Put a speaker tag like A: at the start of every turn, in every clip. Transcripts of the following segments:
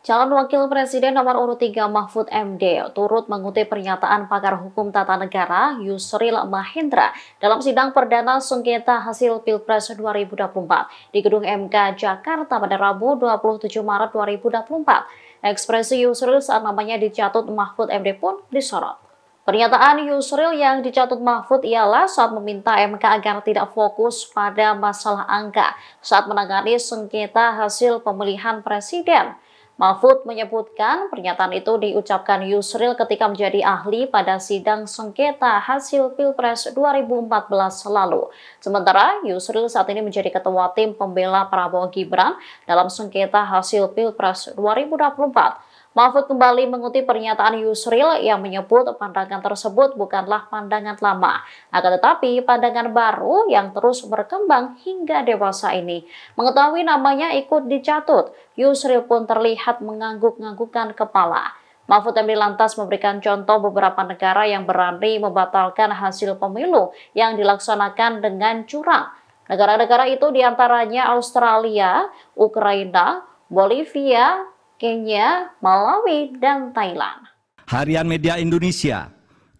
A: Calon Wakil Presiden nomor urut 3 Mahfud MD turut mengutip pernyataan pakar hukum tata negara Yusril Mahendra dalam sidang perdana sengketa hasil Pilpres 2024 di Gedung MK Jakarta pada Rabu 27 Maret 2024. Ekspresi Yusril saat namanya dicatut Mahfud MD pun disorot. Pernyataan Yusril yang dicatut Mahfud ialah saat meminta MK agar tidak fokus pada masalah angka saat menangani sengketa hasil pemilihan presiden. Mahfud menyebutkan pernyataan itu diucapkan Yusril ketika menjadi ahli pada sidang sengketa hasil Pilpres 2014 lalu. Sementara Yusril saat ini menjadi ketua tim pembela Prabowo Gibran dalam sengketa hasil Pilpres 2024. Mahfud kembali mengutip pernyataan Yusril yang menyebut pandangan tersebut bukanlah pandangan lama, akan tetapi pandangan baru yang terus berkembang hingga dewasa ini. Mengetahui namanya ikut dicatut, Yusril pun terlihat mengangguk-anggukkan kepala. Mahfud MD lantas memberikan contoh beberapa negara yang berani membatalkan hasil pemilu yang dilaksanakan dengan curang. Negara-negara itu diantaranya Australia, Ukraina, Bolivia, Kenya, Malawi, dan Thailand.
B: Harian Media Indonesia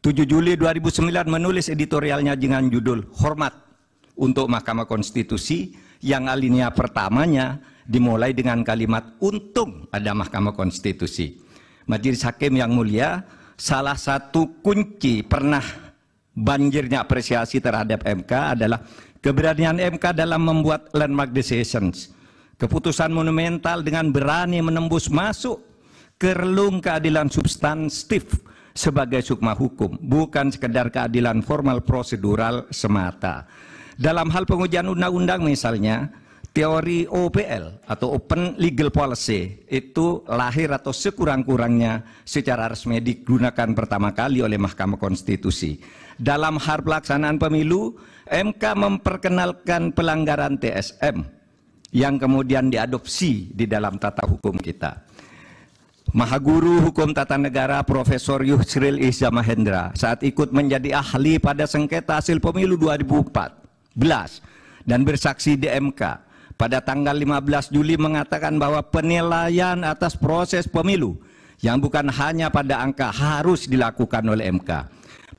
B: 7 Juli 2009 menulis editorialnya dengan judul Hormat untuk Mahkamah Konstitusi yang alinea pertamanya dimulai dengan kalimat untung ada Mahkamah Konstitusi. Majelis Hakim yang mulia, salah satu kunci pernah banjirnya apresiasi terhadap MK adalah keberanian MK dalam membuat landmark decisions. Keputusan monumental dengan berani menembus masuk ke relung keadilan substantif sebagai sukma hukum, bukan sekedar keadilan formal prosedural semata. Dalam hal pengujian undang-undang misalnya, teori OPL atau Open Legal Policy itu lahir atau sekurang-kurangnya secara resmi digunakan pertama kali oleh Mahkamah Konstitusi. Dalam hal pelaksanaan pemilu, MK memperkenalkan pelanggaran TSM yang kemudian diadopsi di dalam tata hukum kita. Mahaguru Hukum Tata Negara Profesor Yusril Iza Mahendra saat ikut menjadi ahli pada sengketa hasil pemilu 2014 dan bersaksi di MK pada tanggal 15 Juli mengatakan bahwa penilaian atas proses pemilu yang bukan hanya pada angka harus dilakukan oleh MK.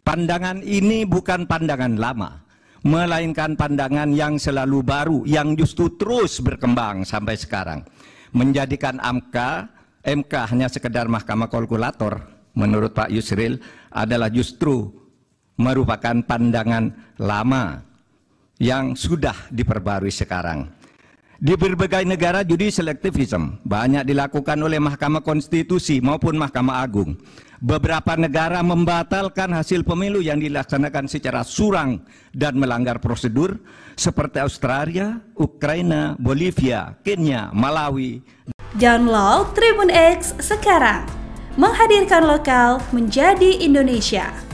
B: Pandangan ini bukan pandangan lama, melainkan pandangan yang selalu baru, yang justru terus berkembang sampai sekarang. Menjadikan MK hanya sekedar mahkamah kalkulator, menurut Pak Yusril, adalah justru merupakan pandangan lama yang sudah diperbarui sekarang. Di berbagai negara judicial activism banyak dilakukan oleh Mahkamah Konstitusi maupun Mahkamah Agung. Beberapa negara membatalkan hasil pemilu yang dilaksanakan secara curang dan melanggar prosedur seperti Australia, Ukraina, Bolivia, Kenya, Malawi.
C: Download Tribun X sekarang, menghadirkan lokal menjadi Indonesia.